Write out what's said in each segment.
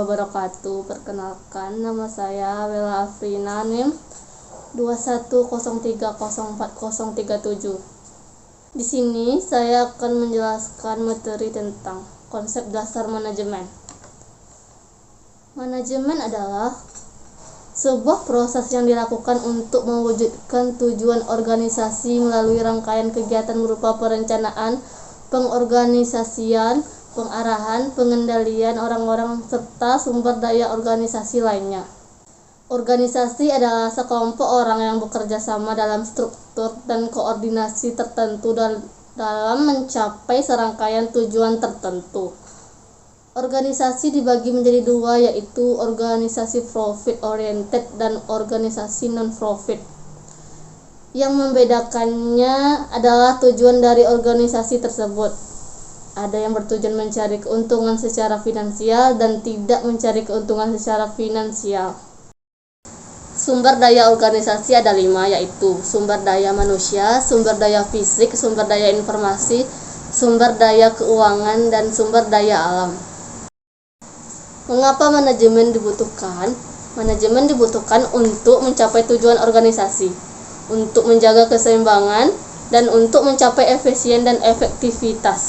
wabarakatuh. Perkenalkan, nama saya Bella Afrina, NIM 2103040037. Di sini saya akan menjelaskan materi tentang konsep dasar manajemen. Manajemen adalah sebuah proses yang dilakukan untuk mewujudkan tujuan organisasi melalui rangkaian kegiatan berupa perencanaan, pengorganisasian, pengarahan, pengendalian orang-orang, serta sumber daya organisasi lainnya. Organisasi adalah sekelompok orang yang bekerja sama dalam struktur dan koordinasi tertentu dalam mencapai serangkaian tujuan tertentu. Organisasi dibagi menjadi dua, yaitu organisasi profit oriented dan organisasi non-profit. Yang membedakannya adalah tujuan dari organisasi tersebut. Ada yang bertujuan mencari keuntungan secara finansial dan tidak mencari keuntungan secara finansial. Sumber daya organisasi ada 5, yaitu sumber daya manusia, sumber daya fisik, sumber daya informasi, sumber daya keuangan, dan sumber daya alam. Mengapa manajemen dibutuhkan? Manajemen dibutuhkan untuk mencapai tujuan organisasi, untuk menjaga keseimbangan, dan untuk mencapai efisien dan efektivitas.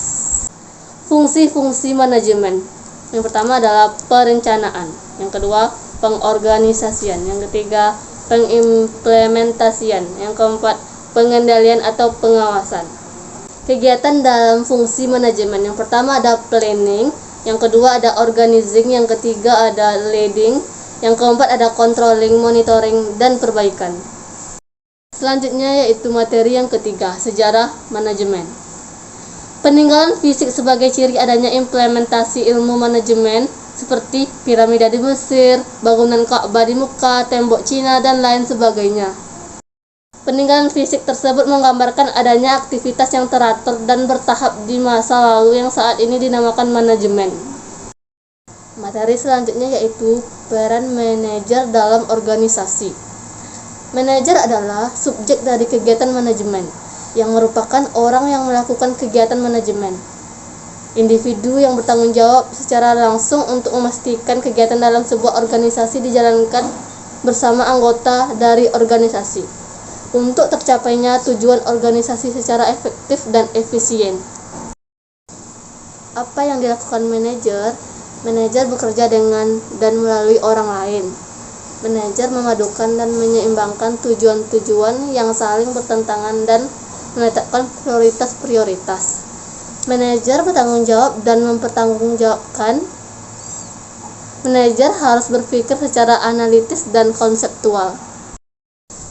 Fungsi-fungsi manajemen. Yang pertama adalah perencanaan, yang kedua pengorganisasian, yang ketiga pengimplementasian, yang keempat pengendalian atau pengawasan. Kegiatan dalam fungsi manajemen, yang pertama ada planning, yang kedua ada organizing, yang ketiga ada leading, yang keempat ada controlling, monitoring, dan perbaikan. Selanjutnya yaitu materi yang ketiga, sejarah manajemen. Peninggalan fisik sebagai ciri adanya implementasi ilmu manajemen seperti piramida di Mesir, bangunan Ka'bah di Mekah, tembok Cina, dan lain sebagainya. Peninggalan fisik tersebut menggambarkan adanya aktivitas yang teratur dan bertahap di masa lalu yang saat ini dinamakan manajemen. Materi selanjutnya yaitu peran manajer dalam organisasi. Manajer adalah subjek dari kegiatan manajemen, yang merupakan orang yang melakukan kegiatan manajemen. Individu yang bertanggung jawab secara langsung untuk memastikan kegiatan dalam sebuah organisasi dijalankan bersama anggota dari organisasi untuk tercapainya tujuan organisasi secara efektif dan efisien. Apa yang dilakukan manajer? Manajer bekerja dengan dan melalui orang lain. Manajer memadukan dan menyeimbangkan tujuan-tujuan yang saling bertentangan dan menetapkan prioritas-prioritas. Manajer bertanggung jawab dan mempertanggungjawabkan. Manajer harus berpikir secara analitis dan konseptual.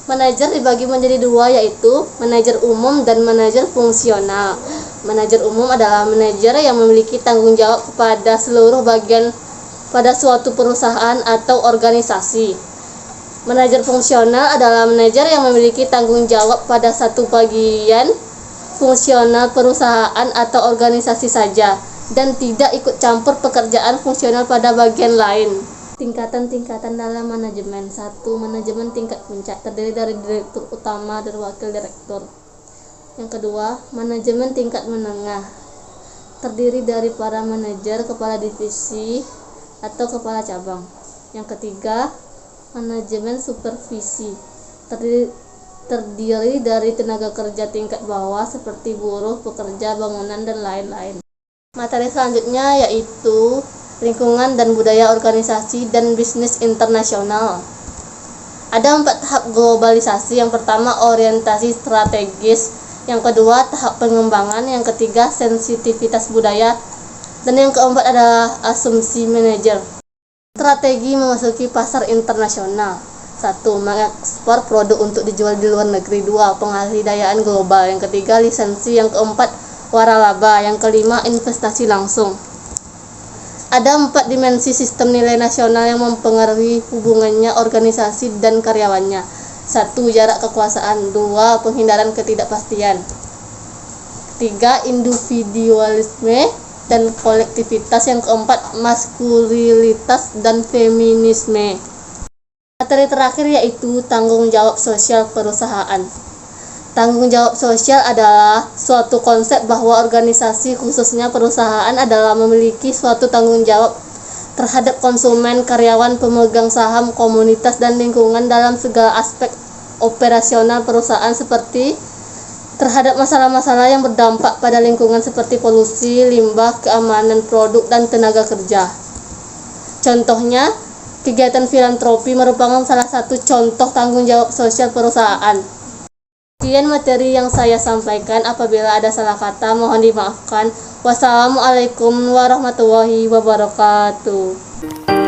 Manajer dibagi menjadi dua, yaitu manajer umum dan manajer fungsional. Manajer umum adalah manajer yang memiliki tanggung jawab kepada seluruh bagian pada suatu perusahaan atau organisasi. Manajer fungsional adalah manajer yang memiliki tanggung jawab pada satu bagian fungsional perusahaan atau organisasi saja dan tidak ikut campur pekerjaan fungsional pada bagian lain. Tingkatan-tingkatan dalam manajemen. 1. Manajemen tingkat puncak, terdiri dari direktur utama dan wakil direktur. Yang kedua, manajemen tingkat menengah, terdiri dari para manajer, kepala divisi, atau kepala cabang. Yang ketiga, manajemen supervisi, terdiri dari tenaga kerja tingkat bawah seperti buruh, pekerja bangunan, dan lain-lain. Materi selanjutnya yaitu lingkungan dan budaya organisasi dan bisnis internasional. Ada 4 tahap globalisasi. Yang pertama orientasi strategis, yang kedua tahap pengembangan, yang ketiga sensitivitas budaya, dan yang keempat adalah asumsi manajer. Strategi memasuki pasar internasional. 1. Mengekspor produk untuk dijual di luar negeri. 2. Pengadaan global. Yang ketiga lisensi. Yang keempat waralaba. Yang kelima investasi langsung. Ada 4 dimensi sistem nilai nasional yang mempengaruhi hubungannya organisasi dan karyawannya. 1. Jarak kekuasaan. 2. Penghindaran ketidakpastian. 3. Individualisme dan kolektivitas. Yang keempat maskulinitas dan feminisme. Materi terakhir yaitu tanggung jawab sosial perusahaan. Tanggung jawab sosial adalah suatu konsep bahwa organisasi, khususnya perusahaan, adalah memiliki suatu tanggung jawab terhadap konsumen, karyawan, pemegang saham, komunitas, dan lingkungan dalam segala aspek operasional perusahaan, seperti terhadap masalah-masalah yang berdampak pada lingkungan seperti polusi, limbah, keamanan produk, dan tenaga kerja. Contohnya, kegiatan filantropi merupakan salah satu contoh tanggung jawab sosial perusahaan. Sekian materi yang saya sampaikan. Apabila ada salah kata, mohon dimaafkan. Wassalamualaikum warahmatullahi wabarakatuh.